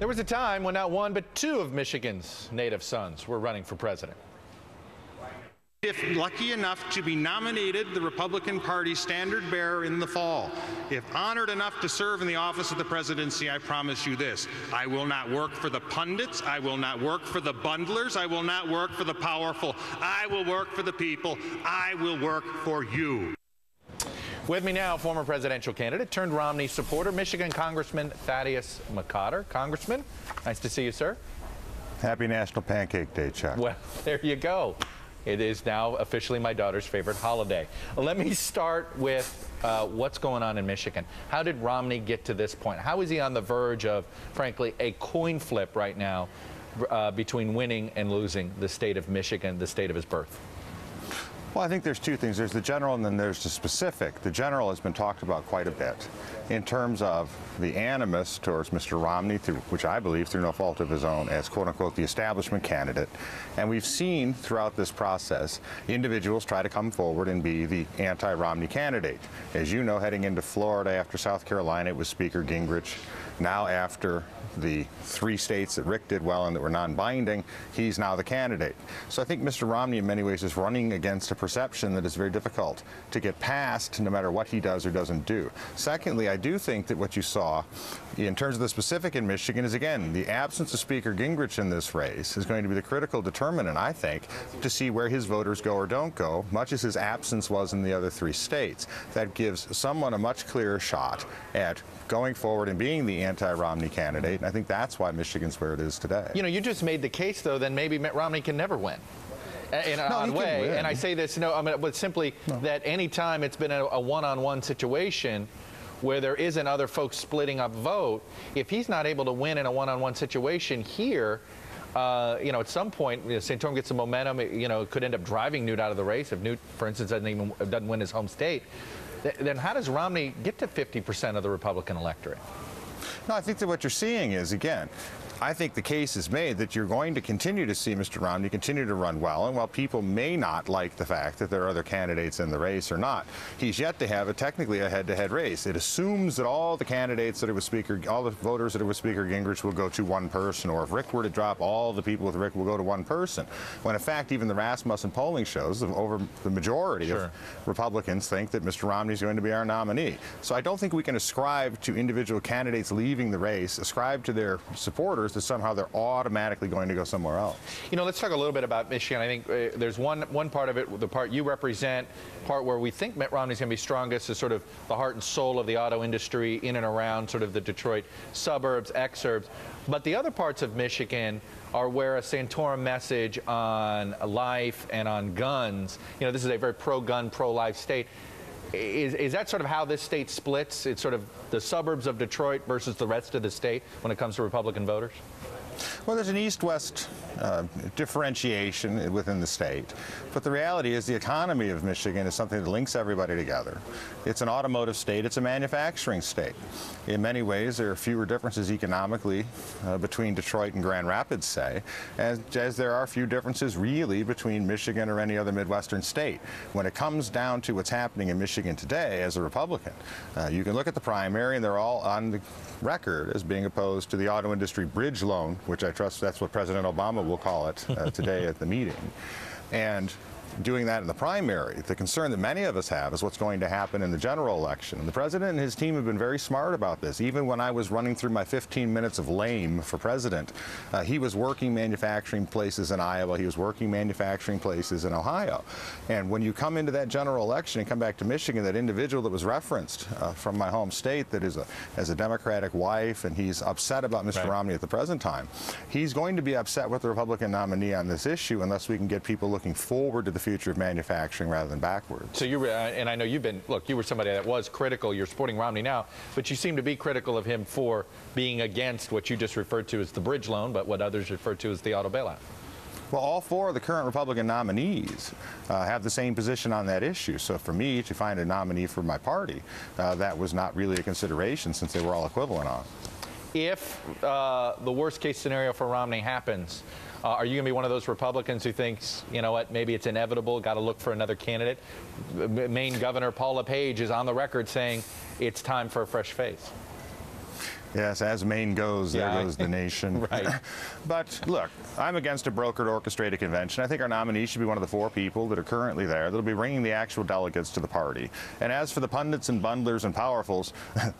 There was a time when not one but two of Michigan's native sons were running for president. If lucky enough to be nominated the Republican Party standard bearer in the fall, if honored enough to serve in the office of the presidency, I promise you this: I will not work for the pundits, I will not work for the bundlers, I will not work for the powerful, I will work for the people, I will work for you. With me now, former presidential candidate turned Romney supporter, Michigan Congressman Thaddeus McCotter. Congressman, nice to see you, sir. Happy National Pancake Day, Chuck. Well, there you go. It is now officially my daughter's favorite holiday. Let me start with what's going on in Michigan. How did Romney get to this point? How is he on the verge of, frankly, a coin flip right now between winning and losing the state of Michigan, the state of his birth? Well, I think there's two things. There's the general and then there's the specific. The general has been talked about quite a bit in terms of the animus towards Mr. Romney, which I believe through no fault of his own, as quote-unquote the establishment candidate. And we've seen throughout this process individuals try to come forward and be the anti-Romney candidate. As you know, heading into Florida after South Carolina, it was Speaker Gingrich. Now after the 3 states that Rick did well and that were non-binding, he's now the candidate. So I think Mr. Romney in many ways is running against a perception that is very difficult to get past no matter what he does or doesn't do. Secondly, I do think that what you saw in terms of the specific in Michigan is, again, the absence of Speaker Gingrich in this race is going to be the critical determinant, I think, to see where his voters go or don't go, much as his absence was in the other 3 states. That gives someone a much clearer shot at going forward and being the anti-Romney candidate. And I think that's why Michigan's where it is today. You know, you just made the case, though, then maybe Mitt Romney can never win. In an odd way. And I say this, but simply that any time it's been a one-on-one situation where there isn't other folks splitting up vote, if he's not able to win in a one-on-one situation here, at some point, Santorum gets some momentum, could end up driving Newt out of the race if Newt, for instance, doesn't win his home state. Then how does Romney get to 50% of the Republican electorate? No, I think that what you're seeing is, again, I think the case is made that you're going to continue to see Mr. Romney continue to run well, and while people may not like the fact that there are other candidates in the race or not, he's yet to have technically a head-to-head race. It assumes that all the candidates that it was all the voters that it was Speaker Gingrich will go to one person, or if Rick were to drop, all the people with Rick will go to one person. When in fact, even the Rasmussen polling shows that over the majority of Republicans think that Mr. Romney is going to be our nominee. So I don't think we can ascribe to individual candidates leaving the race, ascribe to their supporters that somehow they're automatically going to go somewhere else. Let's talk a little bit about Michigan. I think there's one part of it, the part you represent, part where we think Mitt Romney's going to be strongest is sort of the heart and soul of the auto industry in and around sort of the Detroit suburbs, exurbs. But the other parts of Michigan are where a Santorum message on life and on guns, this is a very pro-gun, pro-life state. Is that sort of how this state splits? It's sort of the suburbs of Detroit versus the rest of the state when it comes to Republican voters? Well, there's an east-west differentiation within the state, but the reality is the economy of Michigan is something that links everybody together. It's an automotive state. It's a manufacturing state. In many ways, there are fewer differences economically between Detroit and Grand Rapids, say, as there are few differences really between Michigan or any other Midwestern state. When it comes down to what's happening in Michigan today as a Republican, you can look at the primary, and they're all on the record as being opposed to the auto industry bridge loan, which I trust that's what President Obama will call it today at the meeting. And doing that in the primary, the concern that many of us have is what's going to happen in the general election. And the president and his team have been very smart about this. Even when I was running through my 15 minutes of lame for president, he was working manufacturing places in Iowa. He was working manufacturing places in Ohio. And when you come into that general election and come back to Michigan, that individual that was referenced from my home state that has a Democratic wife, and he's upset about Mr. Romney at the present time, he's going to be upset with the Republican nominee on this issue unless we can get people looking forward to the future of manufacturing rather than backwards. So and I know you were somebody that was critical. You're supporting Romney now, but you seem to be critical of him for being against what you just referred to as the bridge loan, but what others refer to as the auto bailout. Well, all 4 of the current Republican nominees have the same position on that issue. So for me to find a nominee for my party, that was not really a consideration since they were all equivalent on. If the worst case scenario for Romney happens, are you going to be one of those Republicans who thinks, maybe it's inevitable, got to look for another candidate? Maine Governor Paul LePage is on the record saying it's time for a fresh face. Yes, as Maine goes, there goes the nation. Right. But look, I'm against a brokered, orchestrated convention. I think our nominee should be one of the 4 people that are currently there that'll be bringing the actual delegates to the party. And as for the pundits and bundlers and powerfuls,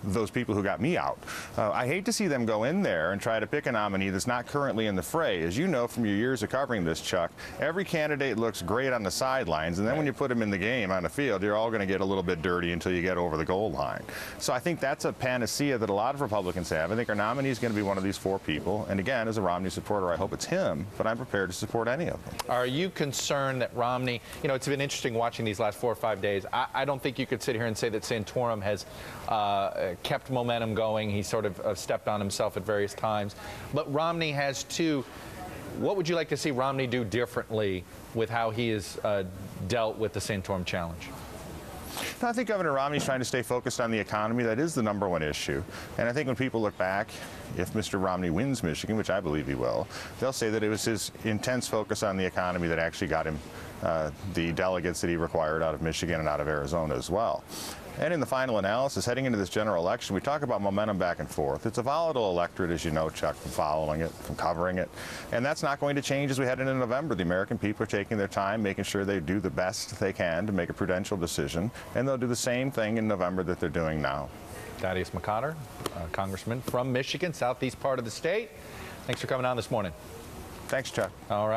those people who got me out, I hate to see them go in there and try to pick a nominee that's not currently in the fray. As you know from your years of covering this, Chuck, every candidate looks great on the sidelines, and then when you put them in the game on the field, you're all going to get a little bit dirty until you get over the goal line. So I think that's a panacea that a lot of Republicans have. I think our nominee is going to be one of these 4 people. And again, as a Romney supporter, I hope it's him, but I'm prepared to support any of them. Are you concerned that Romney, you know, it's been interesting watching these last 4 or 5 days. I don't think you could sit here and say that Santorum has kept momentum going. He sort of stepped on himself at various times. But Romney has too. What would you like to see Romney do differently with how he has dealt with the Santorum challenge? No, I think Governor Romney's trying to stay focused on the economy. That is the #1 issue. And I think when people look back, if Mr. Romney wins Michigan, which I believe he will, they'll say that it was his intense focus on the economy that actually got him the delegates that he required out of Michigan and out of Arizona as well. And in the final analysis, heading into this general election, we talk about momentum back and forth. It's a volatile electorate, as you know, Chuck, from following it, from covering it. And that's not going to change as we head into November. The American people are taking their time, making sure they do the best they can to make a prudential decision. And they'll do the same thing in November that they're doing now. Thaddeus McCotter, Congressman from Michigan, southeast part of the state. Thanks for coming on this morning. Thanks, Chuck. All right.